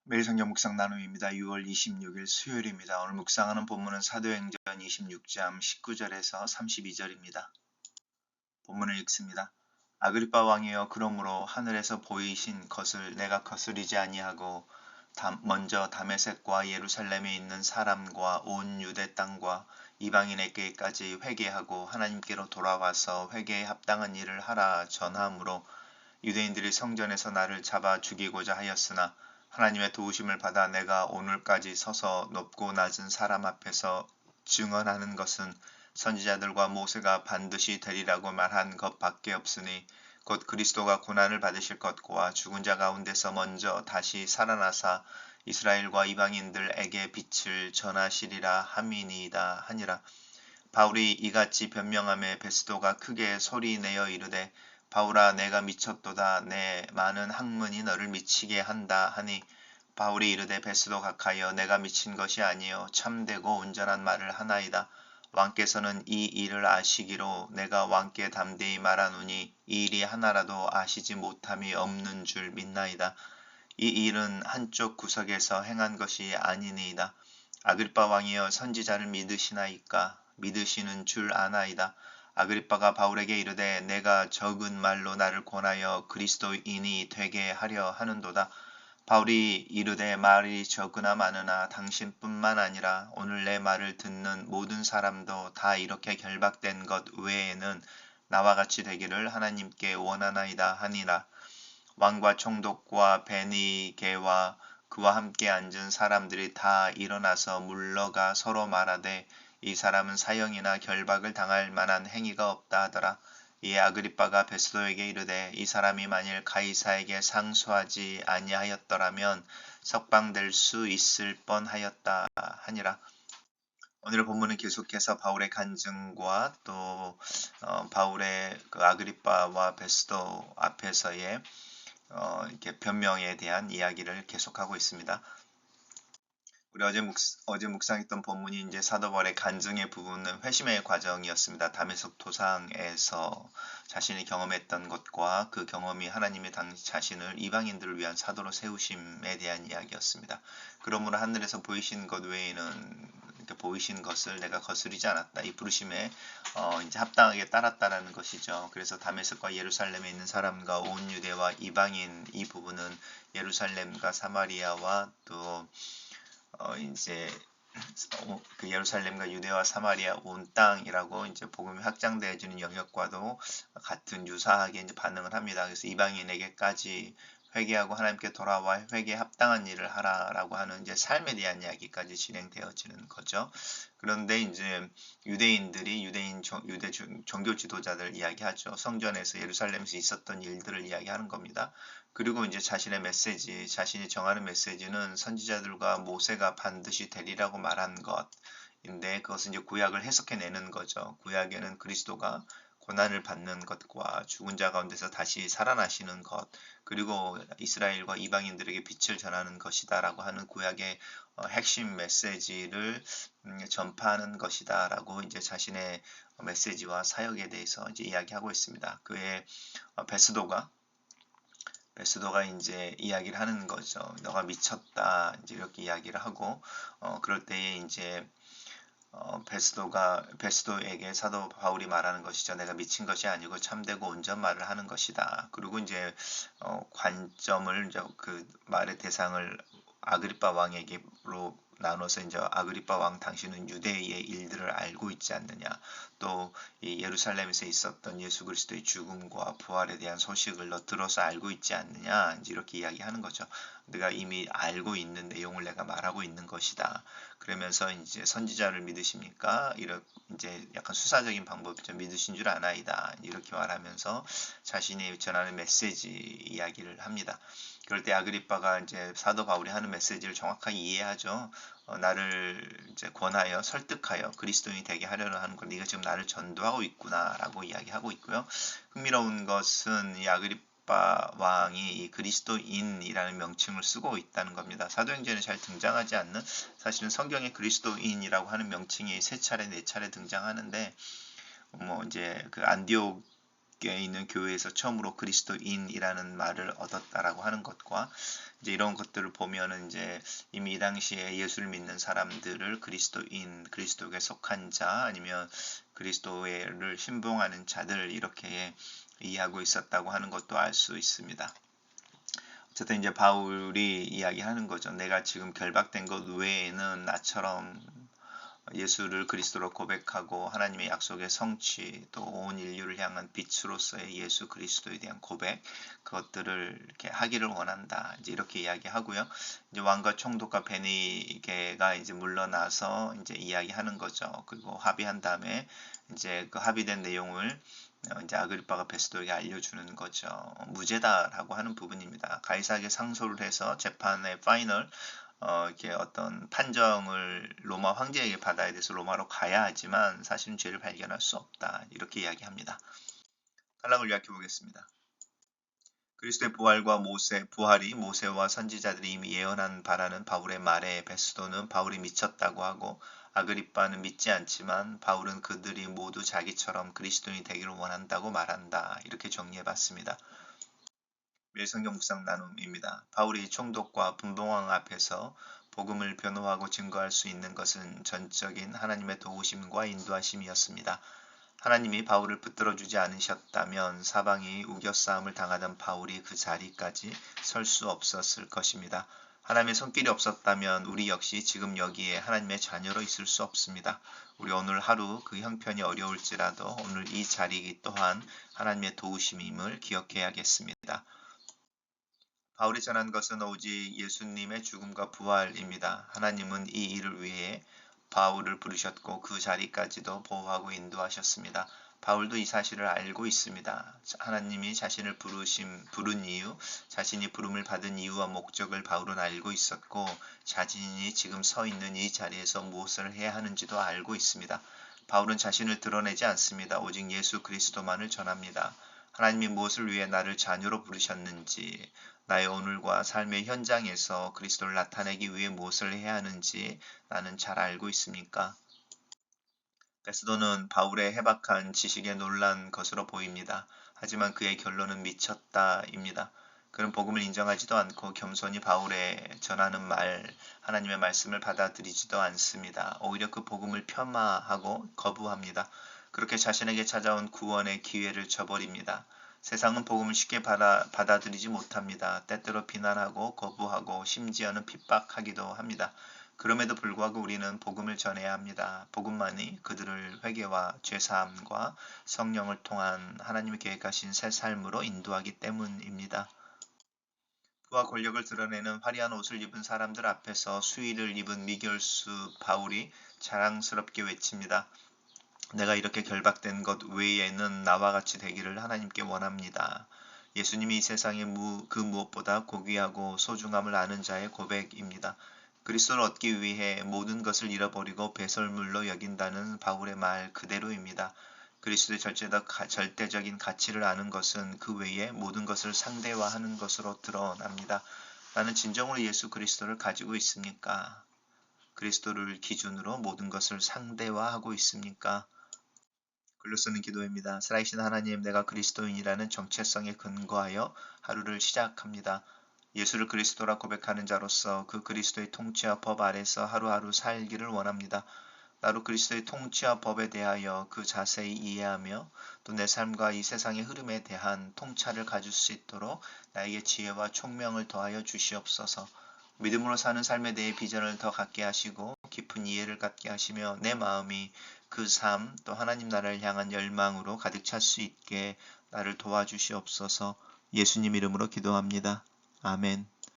매일 성경 묵상 나눔입니다. 6월 26일 수요일입니다. 오늘 묵상하는 본문은 사도행전 26장 19절에서 32절입니다. 본문을 읽습니다. 아그리빠 왕이여, 그러므로 하늘에서 보이신 것을 내가 거스르지 아니하고 먼저 다메섹과 예루살렘에 있는 사람과 온 유대 땅과 이방인에게까지 회개하고 하나님께로 돌아와서 회개에 합당한 일을 하라 전함으로 유대인들이 성전에서 나를 잡아 죽이고자 하였으나 하나님의 도우심을 받아 내가 오늘까지 서서 높고 낮은 사람 앞에서 증언하는 것은 선지자들과 모세가 반드시 되리라고 말한 것밖에 없으니 곧 그리스도가 고난을 받으실 것과 죽은 자 가운데서 먼저 다시 살아나사 이스라엘과 이방인들에게 빛을 전하시리라 함이니이다 하니라. 바울이 이같이 변명하며 베스도가 크게 소리내어 이르되, 바울아, 내가 미쳤도다. 내 많은 학문이 너를 미치게 한다 하니, 바울이 이르되, 베스도 각하여, 내가 미친 것이 아니요 참되고 온전한 말을 하나이다. 왕께서는 이 일을 아시기로 내가 왕께 담대히 말하노니 이 일이 하나라도 아시지 못함이 없는 줄 믿나이다. 이 일은 한쪽 구석에서 행한 것이 아니니이다. 아그리빠 왕이여, 선지자를 믿으시나이까? 믿으시는 줄 아나이다. 아그리빠가 바울에게 이르되, 내가 적은 말로 나를 권하여 그리스도인이 되게 하려 하는도다. 바울이 이르되, 말이 적으나 많으나 당신뿐만 아니라 오늘 내 말을 듣는 모든 사람도 다 이렇게 결박된 것 외에는 나와 같이 되기를 하나님께 원하나이다 하니라. 왕과 총독과 베니게와 그와 함께 앉은 사람들이 다 일어나서 물러가 서로 말하되, 이 사람은 사형이나 결박을 당할 만한 행위가 없다 하더라. 이에 아그리빠가 베스도에게 이르되, 이 사람이 만일 가이사에게 상소하지 아니하였더라면 석방될 수 있을 뻔하였다 하니라. 오늘 본문은 계속해서 바울의 간증과 또 바울의 그 아그리빠와 베스도 앞에서의 이렇게 변명에 대한 이야기를 계속하고 있습니다. 우리 어제 묵상했던 본문이 이제 사도 바울의 간증의 부분은 회심의 과정이었습니다. 다메섹 도상에서 자신이 경험했던 것과 그 경험이 하나님의 자신을 이방인들을 위한 사도로 세우심에 대한 이야기였습니다. 그러므로 하늘에서 보이신 것 외에는 이렇게 보이신 것을 내가 거스르지 않았다. 이 부르심에 이제 합당하게 따랐다라는 것이죠. 그래서 다메섹과 예루살렘에 있는 사람과 온 유대와 이방인, 이 부분은 예루살렘과 사마리아와 또 이제 그 예루살렘과 유대와 사마리아 온 땅이라고 이제 복음이 확장되어지는 영역과도 같은 유사하게 이제 반응을 합니다. 그래서 이방인에게까지 회개하고 하나님께 돌아와 회개에 합당한 일을 하라라고 하는 이제 삶에 대한 이야기까지 진행되어지는 거죠. 그런데 이제 유대인들이 유대 종교 지도자들 이야기하죠. 성전에서 예루살렘에서 있었던 일들을 이야기하는 겁니다. 그리고 이제 자신의 메시지, 자신이 정하는 메시지는 선지자들과 모세가 반드시 되리라고 말한 것인데, 그것은 이제 구약을 해석해내는 거죠. 구약에는 그리스도가 고난을 받는 것과 죽은 자 가운데서 다시 살아나시는 것, 그리고 이스라엘과 이방인들에게 빛을 전하는 것이다라고 하는 구약의 핵심 메시지를 전파하는 것이다라고 이제 자신의 메시지와 사역에 대해서 이제 이야기하고 있습니다. 그의 베스도가 이제 이야기를 하는 거죠. 너가 미쳤다, 이제 이렇게 이야기를 하고, 그럴 때에 이제 베스도에게 사도 바울이 말하는 것이죠. 내가 미친 것이 아니고 참되고 온전 말을 하는 것이다. 그리고 이제 관점을 이제 그 말의 대상을 아그리빠 왕에게로 나눠서 이제 아그리빠 왕, 당신은 유대의 일들을 알고 있지 않느냐. 또 이 예루살렘에서 있었던 예수 그리스도의 죽음과 부활에 대한 소식을 너 들어서 알고 있지 않느냐. 이제 이렇게 이야기하는 거죠. 내가 이미 알고 있는 내용을 내가 말하고 있는 것이다. 그러면서 이제 선지자를 믿으십니까? 이렇게 이제 약간 수사적인 방법이죠. 믿으신 줄 아나이다. 이렇게 말하면서 자신이 전하는 메시지 이야기를 합니다. 그럴 때 아그리빠가 이제 사도 바울이 하는 메시지를 정확하게 이해하죠. 나를 이제 권하여 설득하여 그리스도인이 되게 하려는 하는 걸 네가 지금 나를 전도하고 있구나라고 이야기하고 있고요. 흥미로운 것은 이 아그리빠 왕이 이 그리스도인이라는 명칭을 쓰고 있다는 겁니다. 사도행전에 잘 등장하지 않는, 사실은 성경에 그리스도인이라고 하는 명칭이 3차례 4차례 등장하는데, 뭐 이제 그 안디옥 기독교에 있는 교회에서 처음으로 그리스도인이라는 말을 얻었다라고 하는 것과 이제 이런 것들을 보면은 이제 이미 이 당시에 예수를 믿는 사람들을 그리스도인, 그리스도에 속한 자 아니면 그리스도를 신봉하는 자들 이렇게 이해하고 있었다고 하는 것도 알 수 있습니다. 어쨌든 이제 바울이 이야기하는 거죠. 내가 지금 결박된 것 외에는 나처럼 예수를 그리스도로 고백하고 하나님의 약속의 성취 또 온 인류를 향한 빛으로서의 예수 그리스도에 대한 고백 그것들을 이렇게 하기를 원한다. 이제 이렇게 이야기하고요. 이제 왕과 총독과 베니게가 이제 물러나서 이제 이야기하는 거죠. 그리고 합의한 다음에 이제 그 합의된 내용을 이제 아그리빠가 베스도에게 알려주는 거죠. 무죄다라고 하는 부분입니다. 가이사에게 상소를 해서 재판의 파이널 이렇게 어떤 판정을 로마 황제에게 받아야 돼서 로마로 가야 하지만 사실은 죄를 발견할 수 없다. 이렇게 이야기합니다. 탈락을 요약해 보겠습니다. 그리스도의 부활과 부활이 모세와 선지자들이 이미 예언한 바라는 바울의 말에 베스도는 바울이 미쳤다고 하고 아그리빠는 믿지 않지만 바울은 그들이 모두 자기처럼 그리스도인이 되기를 원한다고 말한다. 이렇게 정리해 봤습니다. 매일 성경 묵상 나눔입니다. 바울이 총독과 분봉왕 앞에서 복음을 변호하고 증거할 수 있는 것은 전적인 하나님의 도우심과 인도하심이었습니다. 하나님이 바울을 붙들어주지 않으셨다면 사방이 우겨싸움을 당하던 바울이 그 자리까지 설 수 없었을 것입니다. 하나님의 손길이 없었다면 우리 역시 지금 여기에 하나님의 자녀로 있을 수 없습니다. 우리 오늘 하루 그 형편이 어려울지라도 오늘 이 자리 또한 하나님의 도우심임을 기억해야겠습니다. 바울이 전한 것은 오직 예수님의 죽음과 부활입니다. 하나님은 이 일을 위해 바울을 부르셨고 그 자리까지도 보호하고 인도하셨습니다. 바울도 이 사실을 알고 있습니다. 하나님이 자신을 부른 이유, 자신이 부름을 받은 이유와 목적을 바울은 알고 있었고 자신이 지금 서 있는 이 자리에서 무엇을 해야 하는지도 알고 있습니다. 바울은 자신을 드러내지 않습니다. 오직 예수 그리스도만을 전합니다. 하나님이 무엇을 위해 나를 자녀로 부르셨는지, 나의 오늘과 삶의 현장에서 그리스도를 나타내기 위해 무엇을 해야 하는지 나는 잘 알고 있습니까? 베스도는 바울의 해박한 지식에 놀란 것으로 보입니다. 하지만 그의 결론은 미쳤다입니다. 그는 복음을 인정하지도 않고 겸손히 바울의 전하는 하나님의 말씀을 받아들이지도 않습니다. 오히려 그 복음을 폄하하고 거부합니다. 그렇게 자신에게 찾아온 구원의 기회를 저버립니다. 세상은 복음을 쉽게 받아들이지 못합니다. 때때로 비난하고 거부하고 심지어는 핍박하기도 합니다. 그럼에도 불구하고 우리는 복음을 전해야 합니다. 복음만이 그들을 회개와 죄사함과 성령을 통한 하나님이 계획하신 새 삶으로 인도하기 때문입니다. 부와 권력을 드러내는 화려한 옷을 입은 사람들 앞에서 수의를 입은 미결수 바울이 자랑스럽게 외칩니다. 내가 이렇게 결박된 것 외에는 나와 같이 되기를 하나님께 원합니다. 예수님이 이 세상의 그 무엇보다 고귀하고 소중함을 아는 자의 고백입니다. 그리스도를 얻기 위해 모든 것을 잃어버리고 배설물로 여긴다는 바울의 말 그대로입니다. 그리스도의 절대적인 가치를 아는 것은 그 외에 모든 것을 상대화하는 것으로 드러납니다. 나는 진정으로 예수 그리스도를 가지고 있습니까? 그리스도를 기준으로 모든 것을 상대화하고 있습니까? 글로 쓰는 기도입니다. 살아계신 하나님, 내가 그리스도인이라는 정체성에 근거하여 하루를 시작합니다. 예수를 그리스도라 고백하는 자로서 그 그리스도의 통치와 법 아래서 하루하루 살기를 원합니다. 나로 그리스도의 통치와 법에 대하여 그 자세히 이해하며 또 내 삶과 이 세상의 흐름에 대한 통찰을 가질 수 있도록 나에게 지혜와 총명을 더하여 주시옵소서. 믿음으로 사는 삶에 대해 비전을 더 갖게 하시고 깊은 이해를 갖게 하시며 내 마음이 그 삶 또 하나님 나라를 향한 열망으로 가득 찰 수 있게 나를 도와주시옵소서. 예수님 이름으로 기도합니다. 아멘.